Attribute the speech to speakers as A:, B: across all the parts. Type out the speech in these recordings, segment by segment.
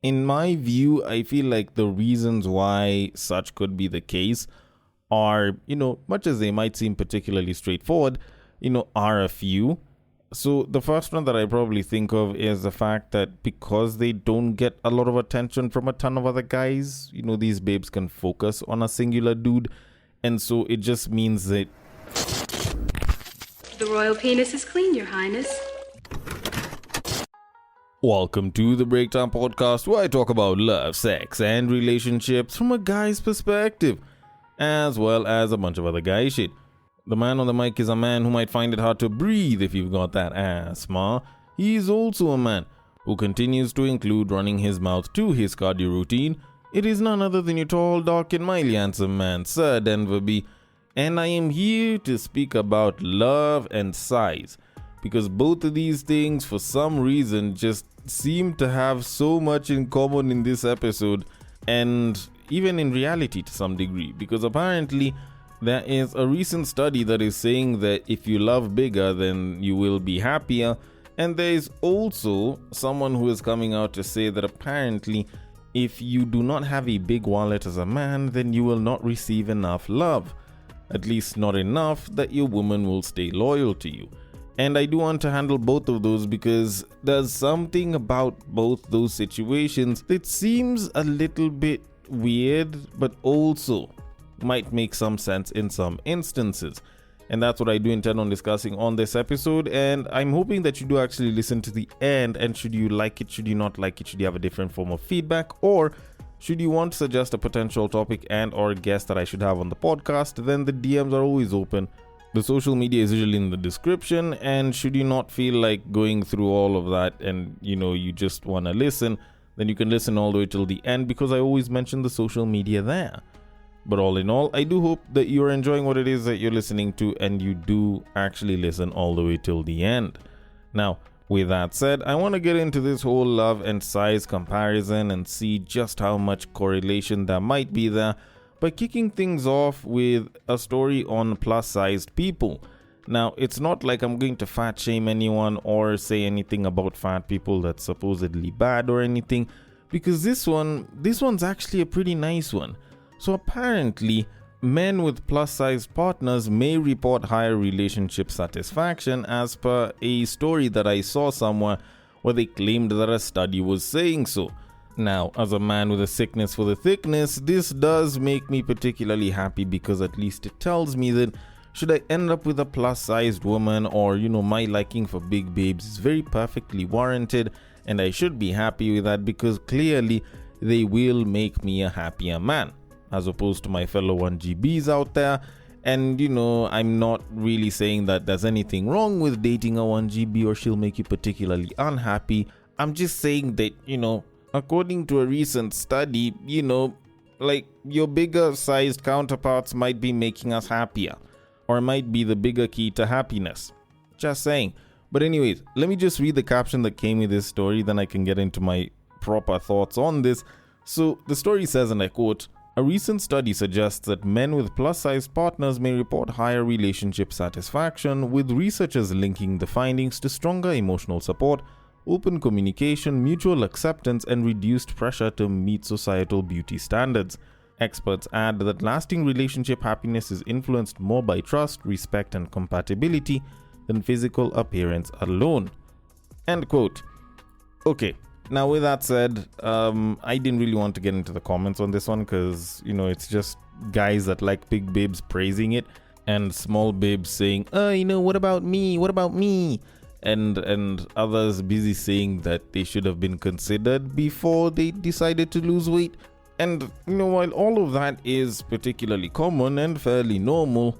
A: In my view, I feel like the reasons why such could be the case are, much as they might seem particularly straightforward, are a few. So the first one that I probably think of is the fact that because they don't get a lot of attention from a ton of other guys, these babes can focus on a singular dude. And so it just means that
B: the royal penis is clean, Your Highness.
A: welcome to the Breakdown Podcast, where I talk about love, sex, and relationships from a guy's perspective, as well as a bunch of other guy shit. The man on the mic is a man who might find it hard to breathe if you've got that asthma. He's also a man who continues to include running his mouth to his cardio routine. It is none other than your tall, dark, and mildly handsome man, Sir Denver B. And I am here to speak about love and size, because both of these things, for some reason, just seem to have so much in common in this episode, and even in reality to some degree, because apparently there is a recent study that is saying that if you love bigger, then you will be happier. And there is also someone who is coming out to say that apparently if you do not have a big wallet as a man, then you will not receive enough love. At least not enough that your woman will stay loyal to you. And I do want to handle both of those because there's something about both those situations that seems a little bit weird, but also might make some sense in some instances. And that's what I do intend on discussing on this episode, and I'm hoping that you do actually listen to the end. And should you like it, should you not like it, should you have a different form of feedback, or should you want to suggest a potential topic and or guest that I should have on the podcast, then the DMs are always open. The social media is usually in the description, and should you not feel like going through all of that and you just want to listen, then you can listen all the way till the end, because I always mention the social media there. But all in all, I do hope that you're enjoying what it is that you're listening to, and you do actually listen all the way till the end. Now, with that said, I want to get into this whole love and size comparison and see just how much correlation there might be there by kicking things off with a story on plus-sized people. Now, it's not like I'm going to fat shame anyone or say anything about fat people that's supposedly bad or anything, because this one's actually a pretty nice one. So apparently, men with plus-sized partners may report higher relationship satisfaction, as per a story that I saw somewhere where they claimed that a study was saying so. Now, as a man with a sickness for the thickness, this does make me particularly happy, because at least it tells me that should I end up with a plus-sized woman, or my liking for big babes is very perfectly warranted, and I should be happy with that, because clearly they will make me a happier man, as opposed to my fellow 1GBs out there. And I'm not really saying that there's anything wrong with dating a 1GB or she'll make you particularly unhappy. I'm just saying that, according to a recent study, like your bigger sized counterparts might be making us happier, or might be the bigger key to happiness. Just saying. But anyways, let me just read the caption that came with this story, then I can get into my proper thoughts on this. So the story says, and I quote, "A recent study suggests that men with plus-sized partners may report higher relationship satisfaction, with researchers linking the findings to stronger emotional support, open communication, mutual acceptance, and reduced pressure to meet societal beauty standards. Experts add that lasting relationship happiness is influenced more by trust, respect, and compatibility than physical appearance alone." End quote. Okay. Now, with that said, I didn't really want to get into the comments on this one, because, it's just guys that like big babes praising it, and small babes saying, what about me? What about me? And others busy saying that they should have been considered before they decided to lose weight. And, while all of that is particularly common and fairly normal,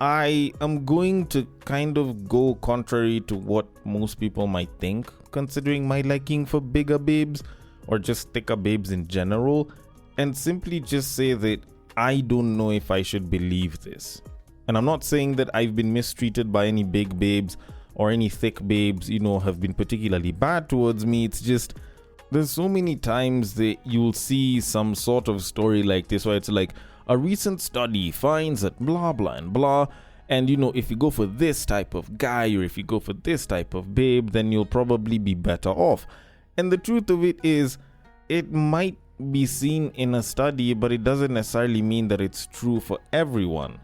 A: I am going to kind of go contrary to what most people might think, considering my liking for bigger babes, or just thicker babes in general, and simply just say that I don't know if I should believe this. And I'm not saying that I've been mistreated by any big babes, or any thick babes, have been particularly bad towards me. It's just, there's so many times that you'll see some sort of story like this, where it's like, a recent study finds that blah blah and blah, and if you go for this type of guy, or if you go for this type of babe, then you'll probably be better off. And the truth of it is, it might be seen in a study, but it doesn't necessarily mean that it's true for everyone.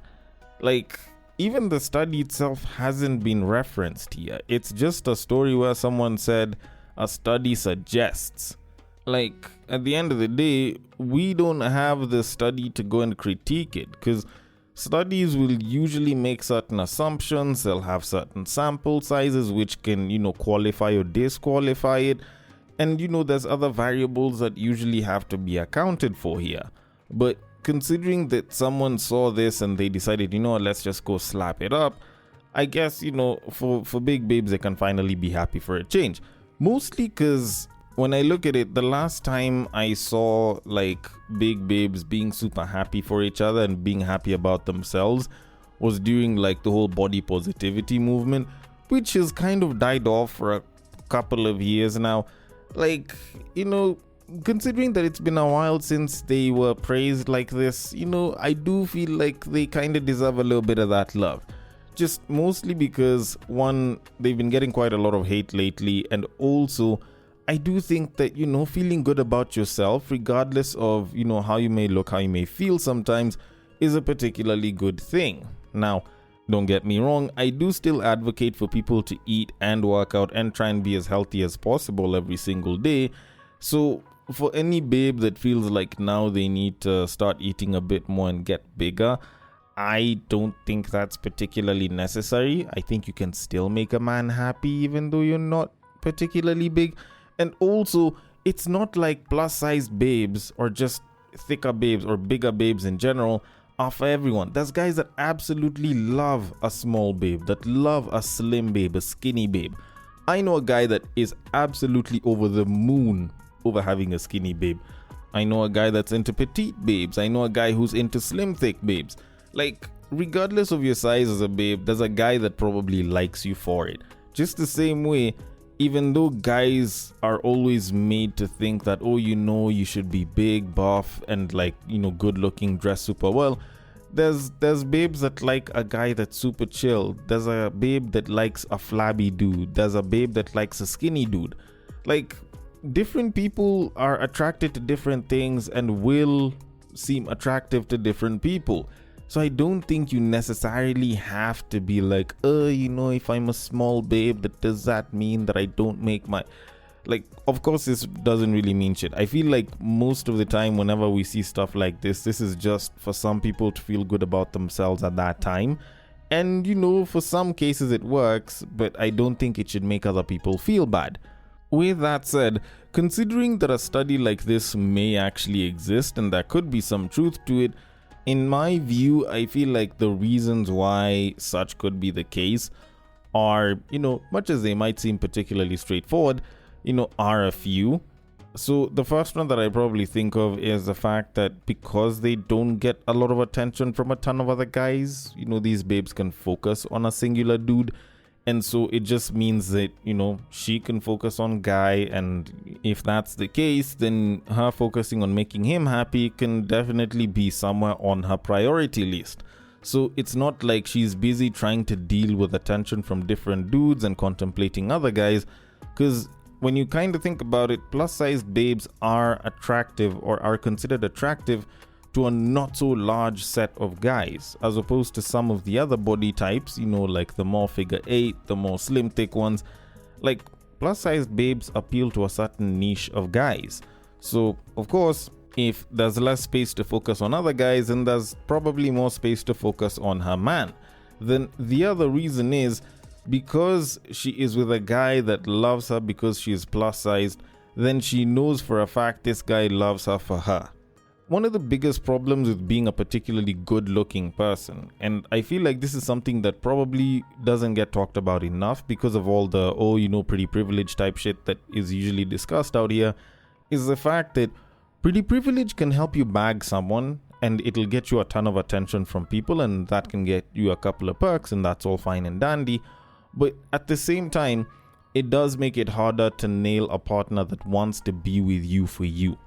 A: Like, even the study itself hasn't been referenced here. It's just a story where someone said a study suggests. Like, at the end of the day, we don't have the study to go and critique it, because studies will usually make certain assumptions. They'll have certain sample sizes which can, qualify or disqualify it. And, there's other variables that usually have to be accounted for here. But considering that someone saw this and they decided, let's just go slap it up, I guess, for big babes, they can finally be happy for a change. Mostly because when I look at it, the last time I saw like big babes being super happy for each other and being happy about themselves was during like the whole body positivity movement, which has kind of died off for a couple of years now. Like, considering that it's been a while since they were praised like this, I do feel like they kind of deserve a little bit of that love. Just mostly because, one, they've been getting quite a lot of hate lately, and also I do think that, feeling good about yourself, regardless of, how you may look, how you may feel sometimes, is a particularly good thing. Now, don't get me wrong, I do still advocate for people to eat and work out and try and be as healthy as possible every single day. So, for any babe that feels like now they need to start eating a bit more and get bigger, I don't think that's particularly necessary. I think you can still make a man happy even though you're not particularly big. And also, it's not like plus-sized babes or just thicker babes or bigger babes in general are for everyone. There's guys that absolutely love a small babe, that love a slim babe, a skinny babe. I know a guy that is absolutely over the moon over having a skinny babe. I know a guy that's into petite babes. I know a guy who's into slim, thick babes. Like, regardless of your size as a babe, there's a guy that probably likes you for it. Just the same way, even though guys are always made to think that, you should be big, buff, and good looking, dress super well, there's babes that like a guy that's super chill. There's a babe that likes a flabby dude. There's a babe that likes a skinny dude. Like, different people are attracted to different things and will seem attractive to different people. So I don't think you necessarily have to be like, if I'm a small babe, does that mean that I don't make my... Like, of course, this doesn't really mean shit. I feel like most of the time, whenever we see stuff like this is just for some people to feel good about themselves at that time. And, for some cases it works, but I don't think it should make other people feel bad. With that said, considering that a study like this may actually exist and there could be some truth to it, in my view, I feel like the reasons why such could be the case are, much as they might seem particularly straightforward, are a few. So the first one that I probably think of is the fact that because they don't get a lot of attention from a ton of other guys, these babes can focus on a singular dude. And so it just means that, she can focus on guy, and if that's the case, then her focusing on making him happy can definitely be somewhere on her priority list. So it's not like she's busy trying to deal with attention from different dudes and contemplating other guys, because when you kind of think about it, plus-sized babes are attractive or are considered attractive to a not so large set of guys, as opposed to some of the other body types, like the more figure 8, the more slim thick ones. Like, plus-sized babes appeal to a certain niche of guys. So, of course, if there's less space to focus on other guys, then there's probably more space to focus on her man. Then the other reason is because she is with a guy that loves her because she is plus-sized, then she knows for a fact this guy loves her for her. One of the biggest problems with being a particularly good-looking person, and I feel like this is something that probably doesn't get talked about enough because of all the, pretty privilege type shit that is usually discussed out here, is the fact that pretty privilege can help you bag someone, and it'll get you a ton of attention from people, and that can get you a couple of perks, and that's all fine and dandy. But at the same time, it does make it harder to nail a partner that wants to be with you for you.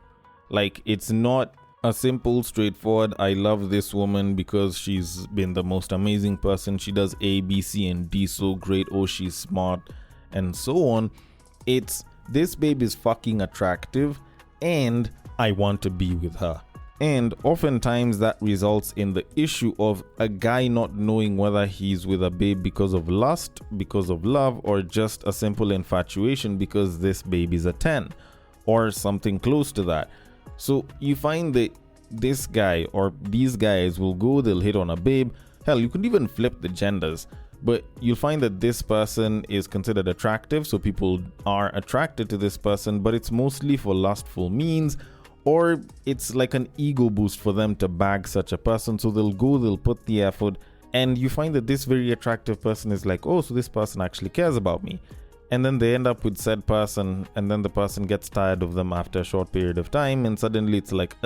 A: Like, it's not a simple, straightforward, I love this woman because she's been the most amazing person. She does A, B, C, and D so great. Oh, she's smart, and so on. It's, this babe is fucking attractive, and I want to be with her. And oftentimes that results in the issue of a guy not knowing whether he's with a babe because of lust, because of love, or just a simple infatuation because this babe is a 10 or something close to that. So you find that this guy or these guys will go, they'll hit on a babe. Hell, you could even flip the genders. But you'll find that this person is considered attractive, so people are attracted to this person, but it's mostly for lustful means, or it's like an ego boost for them to bag such a person. So they'll go, they'll put the effort, and you find that this very attractive person is like, oh, so this person actually cares about me. And then they end up with said person, and then the person gets tired of them after a short period of time, and suddenly it's like,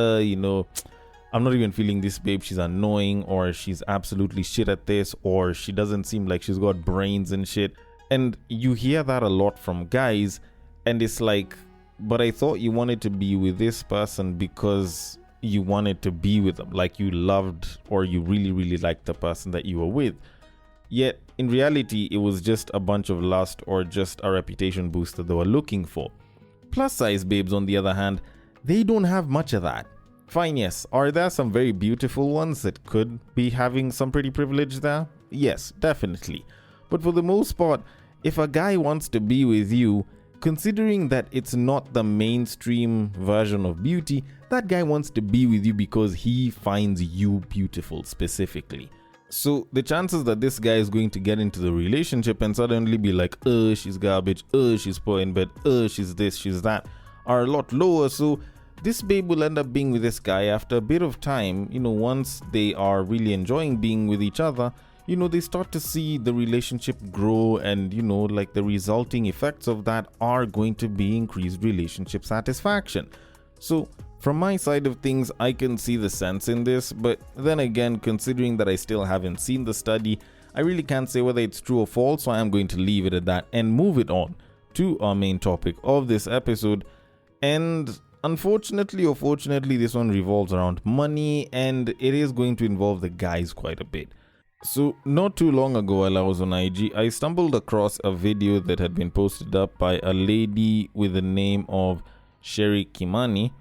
A: I'm not even feeling this babe, she's annoying, or she's absolutely shit at this, or she doesn't seem like she's got brains and shit. And you hear that a lot from guys, and it's like, but I thought you wanted to be with this person because you wanted to be with them, like you loved or you really, really liked the person that you were with. Yet, in reality, it was just a bunch of lust or just a reputation boost that they were looking for. Plus size babes, on the other hand, they don't have much of that. Fine, yes. Are there some very beautiful ones that could be having some pretty privilege there? Yes, definitely. But for the most part, if a guy wants to be with you, considering that it's not the mainstream version of beauty, that guy wants to be with you because he finds you beautiful specifically. So the chances that this guy is going to get into the relationship and suddenly be like, she's garbage, she's poor in bed, she's this, she's that, are a lot lower. So this babe will end up being with this guy after a bit of time. Once they are really enjoying being with each other, they start to see the relationship grow, and like the resulting effects of that are going to be increased relationship satisfaction. So from my side of things, I can see the sense in this, but then again, considering that I still haven't seen the study, I really can't say whether it's true or false, so I am going to leave it at that and move it on to our main topic of this episode. And unfortunately or fortunately, this one revolves around money, and it is going to involve the guys quite a bit. So not too long ago, while I was on IG, I stumbled across a video that had been posted up by a lady with the name of Shieri Kimani,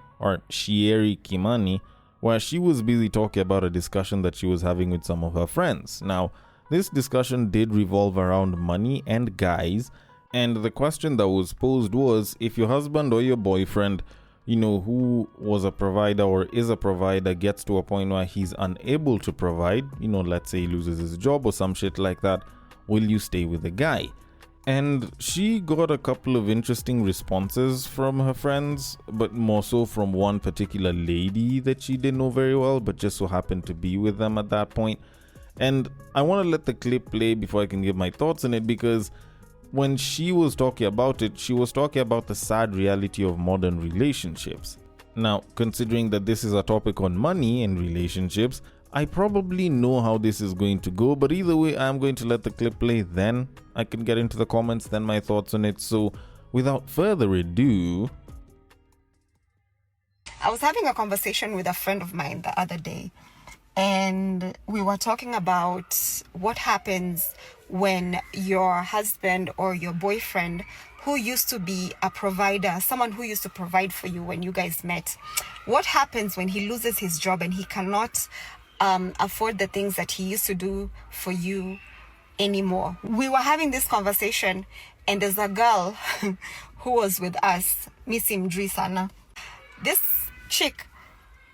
A: where she was busy talking about a discussion that she was having with some of her friends. Now, this discussion did revolve around money and guys, and the question that was posed was, if your husband or your boyfriend, who was a provider or is a provider, gets to a point where he's unable to provide, let's say he loses his job or some shit like that, will you stay with the guy? And she got a couple of interesting responses from her friends, but more so from one particular lady that she didn't know very well, but just so happened to be with them at that point. And I want to let the clip play before I can give my thoughts on it, because when she was talking about it, she was talking about the sad reality of modern relationships. Now, considering that this is a topic on money and relationships, I probably know how this is going to go, but either way, I'm going to let the clip play, then I can get into the comments, then my thoughts on it. So, without further ado,
C: I was having a conversation with a friend of mine the other day, and we were talking about what happens when your husband or your boyfriend, who used to be a provider, someone who used to provide for you when you guys met, what happens when he loses his job and he cannot afford the things that he used to do for you anymore. We were having this conversation, and there's a girl who was with us, Miss Imdri Sana. This chick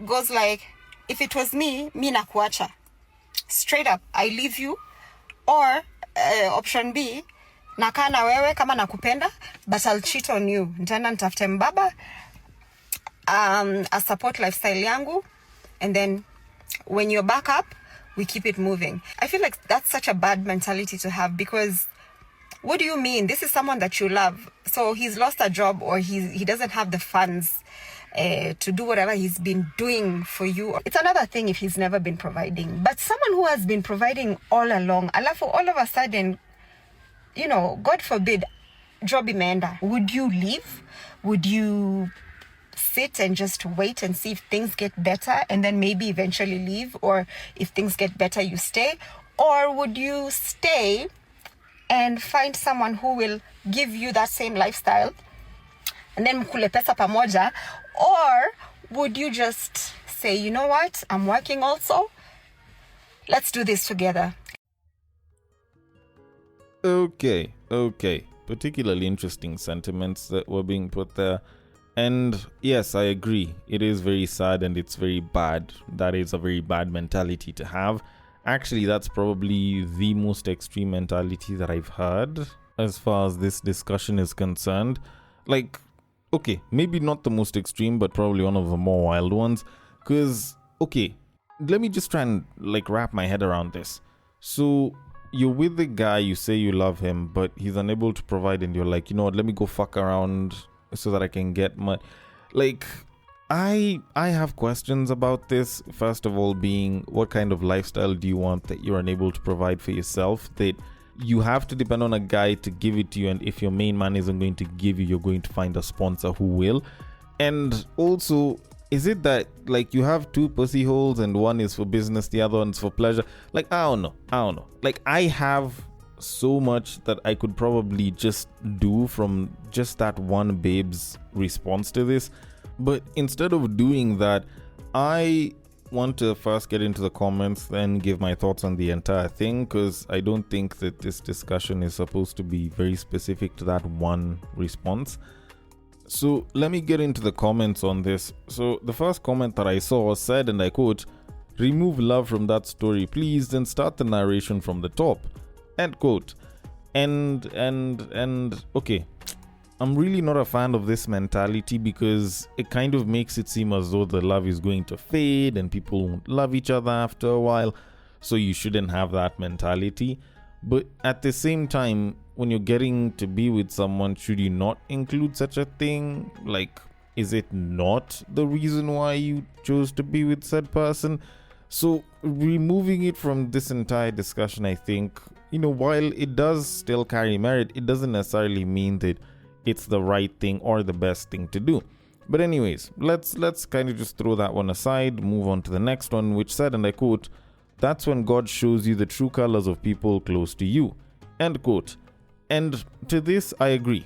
C: goes like, if it was me nakuacha. Straight up, I leave you. Or option B, nakaa na wewe kama nakupenda, but I'll cheat on you. Nitaenda nitafute mbaba, a support lifestyle yangu, and then when you're back up, we keep it moving. I feel like that's such a bad mentality to have, because what do you mean? This is someone that you love. So he's lost a job, or he doesn't have the funds to do whatever he's been doing for you. It's another thing if he's never been providing. But someone who has been providing all along, alafu all of a sudden, God forbid, job imeenda. Would you leave? Would you sit and just wait and see if things get better and then maybe eventually leave? Or if things get better, you stay? Or would you stay and find someone who will give you that same lifestyle, and then mkule pesa pamoja, Or would you just say, you know what, I'm working also, let's do this together?
A: Okay. Particularly interesting sentiments that were being put there. And yes, I agree. It is very sad and it's very bad. That is a very bad mentality to have. Actually, that's probably the most extreme mentality that I've heard as far as this discussion is concerned. Like, okay, maybe not the most extreme, but probably one of the more wild ones. Because, okay, let me just try and wrap my head around this. So, you're with the guy, you say you love him, but he's unable to provide, and you're like, you know what, let me go fuck around so that I can get money. I have questions about this. First of all, being what kind of lifestyle do you want that you're unable to provide for yourself? That you have to depend on a guy to give it to you, and if your main man isn't going to give you, you're going to find a sponsor who will. And also, is it that you have two pussy holes and one is for business, the other one's for pleasure? I don't know. I have so much that I could probably just do from just that one babe's response to this. But instead of doing that, I want to first get into the comments, then give my thoughts on the entire thing, because I don't think that this discussion is supposed to be very specific to that one response. So let me get into the comments on this. So the first comment that I saw said, and I quote, "Remove love from that story, please, then start the narration from the top." End quote. And okay, I'm really not a fan of this mentality because it kind of makes it seem as though the love is going to fade and people won't love each other after a while. So you shouldn't have that mentality. But at the same time, when you're getting to be with someone, should you not include such a thing? Is it not the reason why you chose to be with said person? So removing it from this entire discussion, I think, while it does still carry merit, it doesn't necessarily mean that it's the right thing or the best thing to do. But anyways, let's kind of just throw that one aside, move on to the next one, which said, and I quote, "That's when God shows you the true colors of people close to you." End quote. And to this, I agree.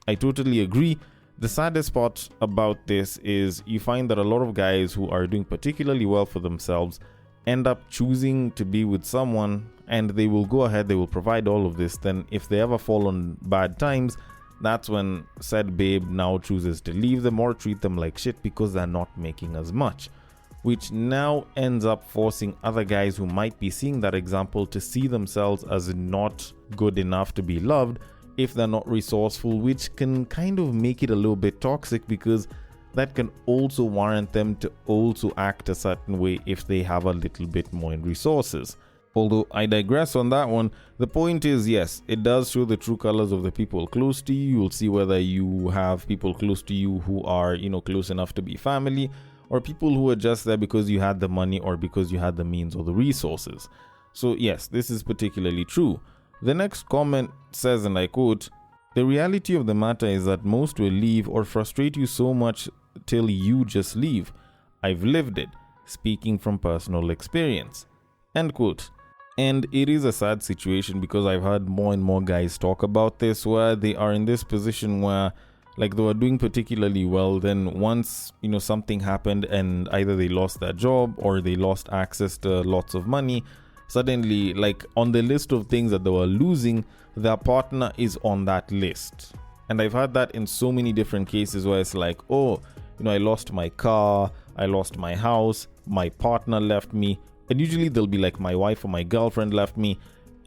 A: I totally agree. The saddest part about this is you find that a lot of guys who are doing particularly well for themselves end up choosing to be with someone, and they will go ahead, they will provide all of this. Then if they ever fall on bad times, that's when said babe now chooses to leave them or treat them like shit because they're not making as much, which now ends up forcing other guys who might be seeing that example to see themselves as not good enough to be loved if they're not resourceful, which can kind of make it a little bit toxic because that can also warrant them to also act a certain way if they have a little bit more in resources. Although I digress on that one, the point is, yes, it does show the true colors of the people close to you. You'll see whether you have people close to you who are, close enough to be family, or people who are just there because you had the money or because you had the means or the resources. So yes, this is particularly true. The next comment says, and I quote, "The reality of the matter is that most will leave or frustrate you so much till you just leave. I've lived it, speaking from personal experience." End quote. And it is a sad situation because I've heard more and more guys talk about this where they are in this position where they were doing particularly well, then once something happened and either they lost their job or they lost access to lots of money, suddenly on the list of things that they were losing, their partner is on that list. And I've heard that in so many different cases where it's I lost my car, I lost my house, my partner left me, and usually they'll be my wife or my girlfriend left me.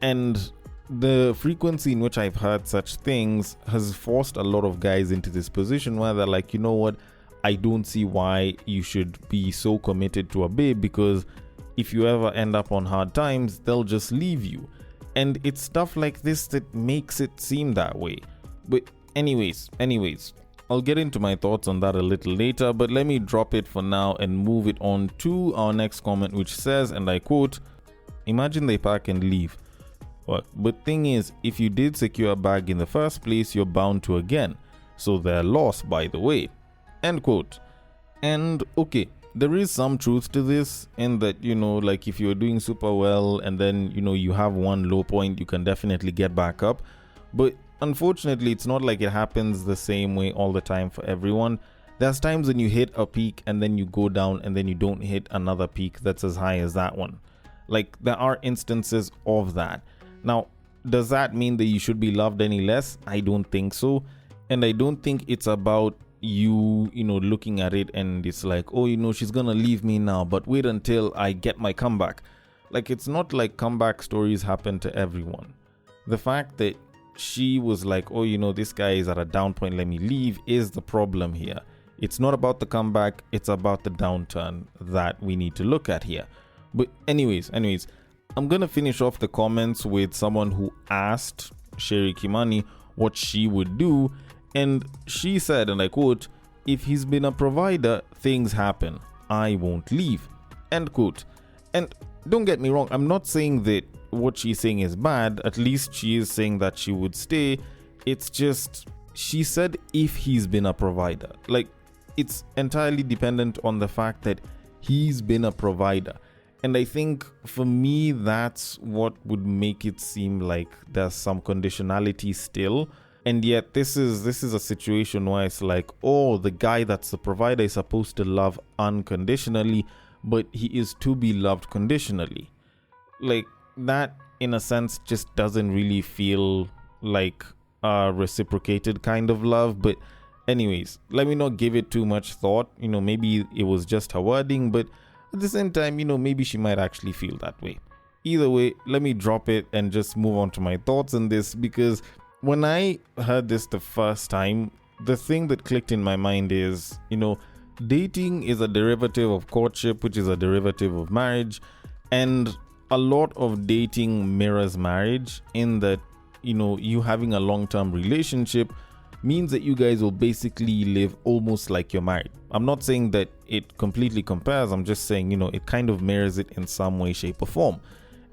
A: And the frequency in which I've heard such things has forced a lot of guys into this position where they're like, you know what, I don't see why you should be so committed to a babe, because if you ever end up on hard times, they'll just leave you. And it's stuff like this that makes it seem that way. But anyways, I'll get into my thoughts on that a little later, but let me drop it for now and move it on to our next comment, which says, and I quote, "Imagine they pack and leave. But thing is, if you did secure a bag in the first place, you're bound to again. So they're lost, by the way." End quote. And okay, there is some truth to this in that, if you're doing super well and then, you have one low point, you can definitely get back up. But unfortunately, it's not like it happens the same way all the time for everyone. There's times when you hit a peak and then you go down and then you don't hit another peak that's as high as that one. Like, there are instances of that. Now, does that mean that you should be loved any less? I don't think so. And I don't think it's about you looking at it and it's like, oh, she's gonna leave me now, but wait until I get my comeback. Like, it's not like comeback stories happen to everyone. The fact that she was like, oh, this guy is at a down point, let me leave, is the problem here. It's not about the comeback, it's about the downturn that we need to look at here. But anyways, I'm gonna finish off the comments with someone who asked Sherry Kimani what she would do, and she said, and I quote, "If he's been a provider, things happen. I won't leave." End quote. And don't get me wrong, I'm not saying that what she's saying is bad. At least she is saying that she would stay. It's just, she said if he's been a provider. Like, it's entirely dependent on the fact that he's been a provider. And I think for me, that's what would make it seem like there's some conditionality still. And yet this is a situation where it's like, oh, the guy that's the provider is supposed to love unconditionally, but he is to be loved conditionally. Like, that in a sense just doesn't really feel like a reciprocated kind of love. But anyways, let me not give it too much thought. Maybe it was just her wording, but at the same time, maybe she might actually feel that way. Either way, let me drop it and just move on to my thoughts on this, because when I heard this the first time, the thing that clicked in my mind is, dating is a derivative of courtship, which is a derivative of marriage. And a lot of dating mirrors marriage in that, you having a long-term relationship means that you guys will basically live almost like you're married. I'm not saying that it completely compares. I'm just saying, it kind of mirrors it in some way, shape or form.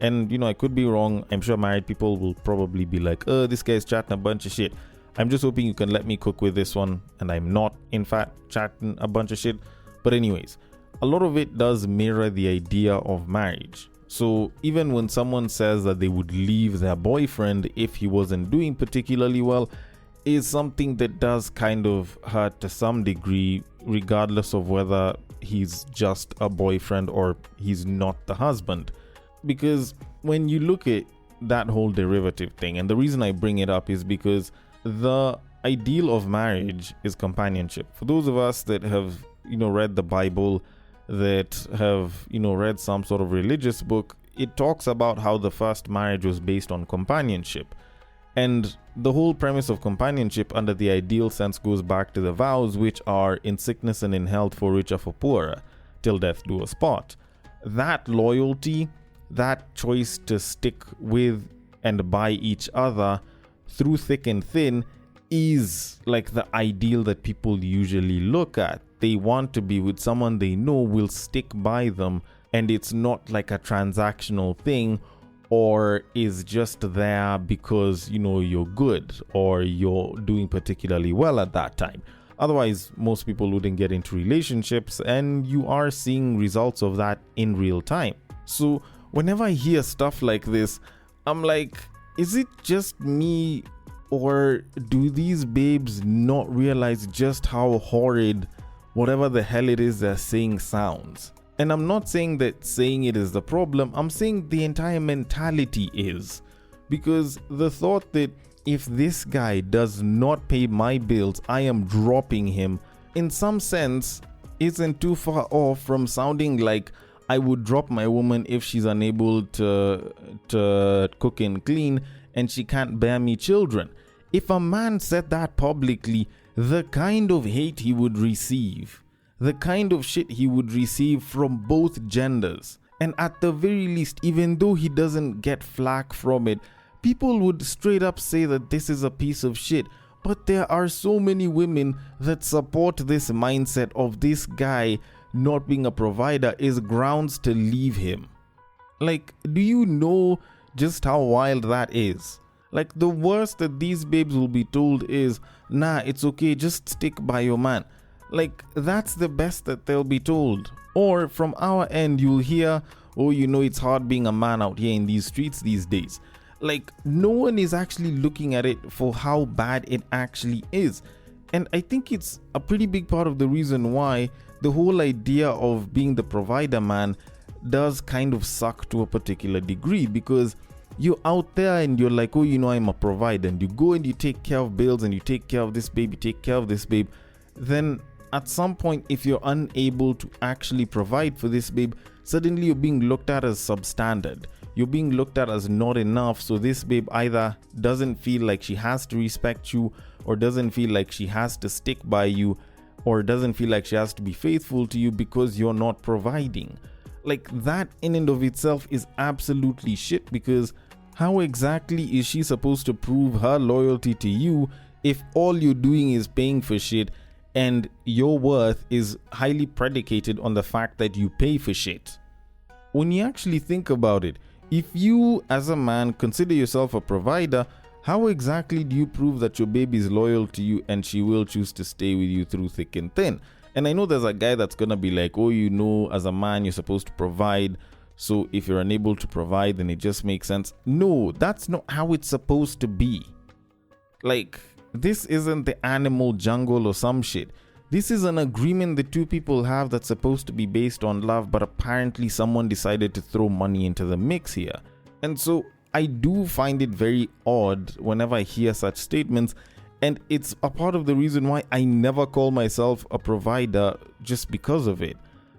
A: And, I could be wrong. I'm sure married people will probably be like, oh, this guy's chatting a bunch of shit. I'm just hoping you can let me cook with this one. And I'm not, in fact, chatting a bunch of shit. But anyways, a lot of it does mirror the idea of marriage. So even when someone says that they would leave their boyfriend if he wasn't doing particularly well, is something that does kind of hurt to some degree, regardless of whether he's just a boyfriend or he's not the husband. Because when you look at that whole derivative thing, and the reason I bring it up is because the ideal of marriage is companionship. For those of us that have, read the Bible, that have, read some sort of religious book, it talks about how the first marriage was based on companionship. And the whole premise of companionship under the ideal sense goes back to the vows, which are in sickness and in health, for richer, for poorer, till death do us part. That loyalty, that choice to stick with and by each other through thick and thin, is like the ideal that people usually look at. They want to be with someone they know will stick by them, and it's not like a transactional thing, or is just there because you're good or you're doing particularly well at that time. Otherwise, most people wouldn't get into relationships, and you are seeing results of that in real time. So whenever I hear stuff like this, I'm like, is it just me, or do these babes not realize just how horrid whatever the hell it is they're saying sounds? And I'm not saying that saying it is the problem, I'm saying the entire mentality is. Because the thought that if this guy does not pay my bills, I am dropping him, in some sense, isn't too far off from sounding like I would drop my woman if she's unable to cook and clean and she can't bear me children. If a man said that publicly, the kind of hate he would receive, the kind of shit he would receive from both genders, and at the very least, even though he doesn't get flack from it, people would straight up say that this is a piece of shit. But there are so many women that support this mindset of this guy not being a provider is grounds to leave him. Like, do you know just how wild that is? Like, the worst that these babes will be told is, nah, it's okay, just stick by your man. Like, that's the best that they'll be told. Or from our end, you'll hear, oh, it's hard being a man out here in these streets these days. Like, no one is actually looking at it for how bad it actually is. And I think it's a pretty big part of the reason why the whole idea of being the provider man does kind of suck to a particular degree, because you're out there and you're like, oh, I'm a provider, and you go and you take care of bills and you take care of this babe, you take care of this babe. Then at some point, if you're unable to actually provide for this babe, suddenly you're being looked at as substandard. You're being looked at as not enough. So this babe either doesn't feel like she has to respect you, or doesn't feel like she has to stick by you, or doesn't feel like she has to be faithful to you because you're not providing. Like, that in and of itself is absolutely shit, because how exactly is she supposed to prove her loyalty to you if all you're doing is paying for shit and your worth is highly predicated on the fact that you pay for shit? When you actually think about it, if you as a man consider yourself a provider, how exactly do you prove that your baby is loyal to you and she will choose to stay with you through thick and thin? And I know there's a guy that's gonna be like, oh, as a man, you're supposed to provide. So if you're unable to provide, then it just makes sense. No, that's not how it's supposed to be. Like, this isn't the animal jungle or some shit. This is an agreement the two people have that's supposed to be based on love, but apparently someone decided to throw money into the mix here. And so I do find it very odd whenever I hear such statements, and it's a part of the reason why I never call myself a provider just because of it.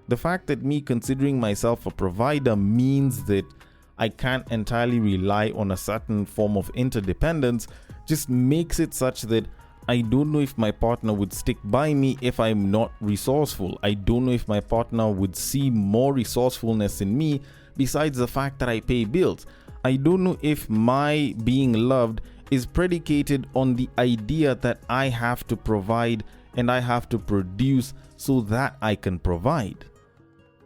A: The fact that me considering myself a provider means that I can't entirely rely on a certain form of interdependence just makes it such that I don't know if my partner would stick by me if I'm not resourceful. I don't know if my partner would see more resourcefulness in me besides the fact that I pay bills. I don't know if my being loved is predicated on the idea that I have to provide and I have to produce so that I can provide.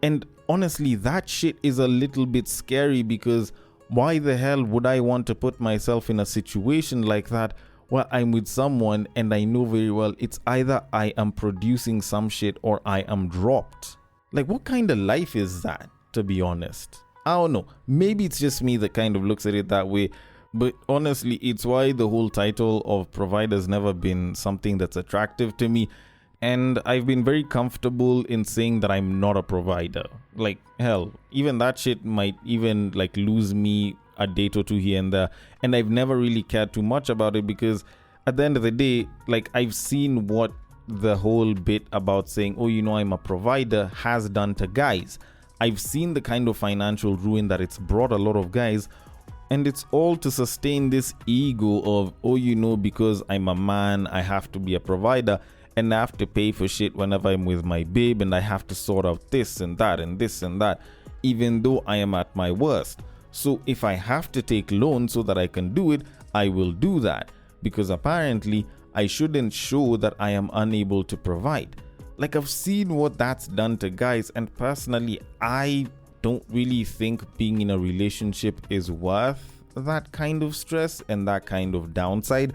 A: And honestly, that shit is a little bit scary, because why the hell would I want to put myself in a situation like that where I'm with someone and I know very well it's either I am producing some shit or I am dropped? Like, what kind of life is that, to be honest? I don't know. Maybe it's just me that kind of looks at it that way. But honestly, it's why the whole title of provider's never been something that's attractive to me. And I've been very comfortable in saying that I'm not a provider. Like, hell, even that shit might even like lose me a date or two here and there. And I've never really cared too much about it, because at the end of the day, like, I've seen what the whole bit about saying, oh, I'm a provider has done to guys. I've seen the kind of financial ruin that it's brought a lot of guys. And it's all to sustain this ego of, oh, because I'm a man, I have to be a provider. And I have to pay for shit whenever I'm with my babe, and I have to sort out this and that and this and that, even though I am at my worst. So if I have to take loans so that I can do it, I will do that, because apparently I shouldn't show that I am unable to provide. Like, I've seen what that's done to guys, and personally, I don't really think being in a relationship is worth that kind of stress and that kind of downside.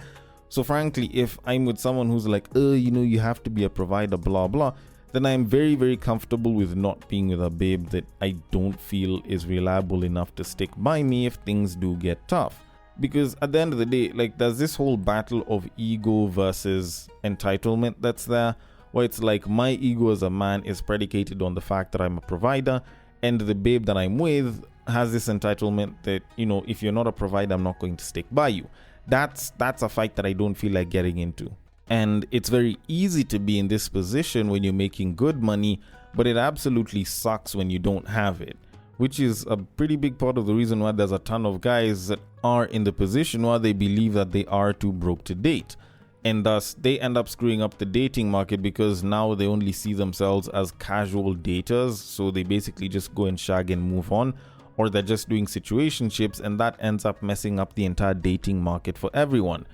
A: So frankly, if I'm with someone who's like, you have to be a provider, blah, blah, then I'm very, very comfortable with not being with a babe that I don't feel is reliable enough to stick by me if things do get tough. Because at the end of the day, like, there's this whole battle of ego versus entitlement that's there, where it's like my ego as a man is predicated on the fact that I'm a provider, and the babe that I'm with has this entitlement that, if you're not a provider, I'm not going to stick by you. That's a fight that I don't feel like getting into. And it's very easy to be in this position when you're making good money, but it absolutely sucks when you don't have it, which is a pretty big part of the reason why there's a ton of guys that are in the position where they believe that they are too broke to date. And thus, they end up screwing up the dating market, because now they only see themselves as casual daters. So they basically just go and shag and move on, or they're just doing situationships, and that ends up messing up the entire dating market for everyone.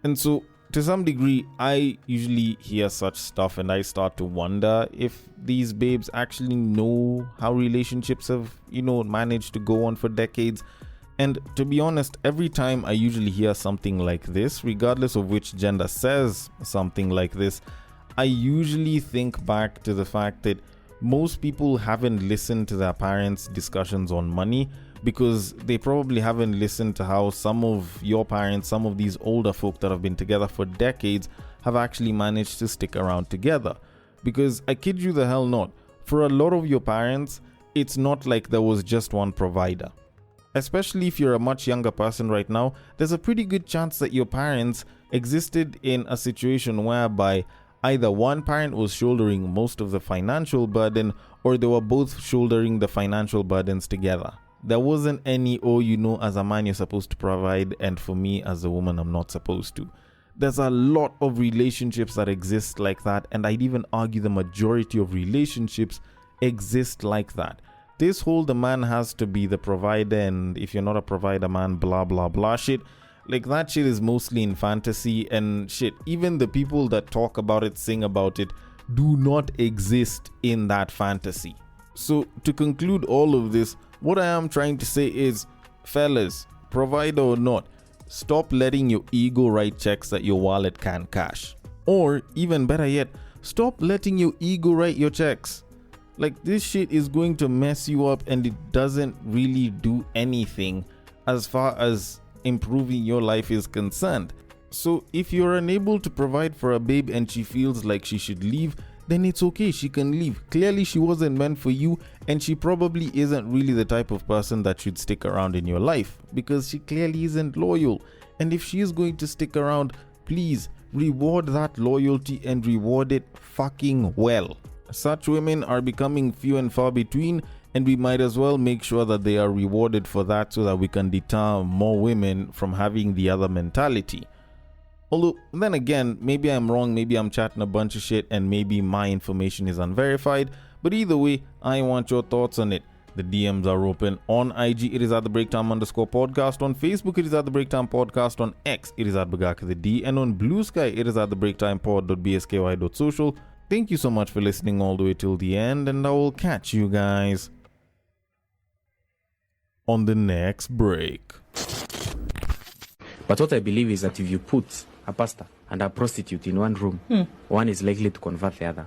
A: And so, to some degree, I usually hear such stuff and I start to wonder if these babes actually know how relationships have, managed to go on for decades. And to be honest, every time I usually hear something like this, regardless of which gender says something like this, I usually think back to the fact that most people haven't listened to their parents' discussions on money, because they probably haven't listened to how some of your parents, some of these older folk that have been together for decades, have actually managed to stick around together. Because I kid you the hell not, for a lot of your parents, it's not like there was just one provider. Especially if you're a much younger person right now, there's a pretty good chance that your parents existed in a situation whereby either one parent was shouldering most of the financial burden, or they were both shouldering the financial burdens together. There wasn't any, as a man you're supposed to provide, and for me as a woman I'm not supposed to. There's a lot of relationships that exist like that, and I'd even argue the majority of relationships exist like that. This whole the man has to be the provider, and if you're not a provider, man, blah blah blah shit, like that shit is mostly in fantasy and shit. Even the people that talk about it, sing about it, do not exist in that fantasy. So to conclude all of this, what I am trying to say is, fellas, provider or not, stop letting your ego write checks that your wallet can't cash. Or even better yet, stop letting your ego write your checks. Like, this shit is going to mess you up, and it doesn't really do anything as far as improving your life is concerned. So if you're unable to provide for a babe and she feels like she should leave, then it's okay, she can leave. Clearly she wasn't meant for you, and she probably isn't really the type of person that should stick around in your life, because she clearly isn't loyal. And if she is going to stick around, please reward that loyalty, and reward it fucking well. Such women are becoming few and far between, and we might as well make sure that they are rewarded for that, so that we can deter more women from having the other mentality. Although, then again, maybe I'm wrong, maybe I'm chatting a bunch of shit, and maybe my information is unverified, but either way, I want your thoughts on it. The DMs are open. On IG, it is at the breaktime_podcast. On Facebook, it is at the breaktime podcast. On X, it is at Bagaka the D. And on Bluesky, it is at the breaktimepod.bsky.social. Thank you so much for listening all the way till the end, and I will catch you guys on the next break.
D: But what I believe is that if you put a pastor and a prostitute in one room, one is likely to convert the other.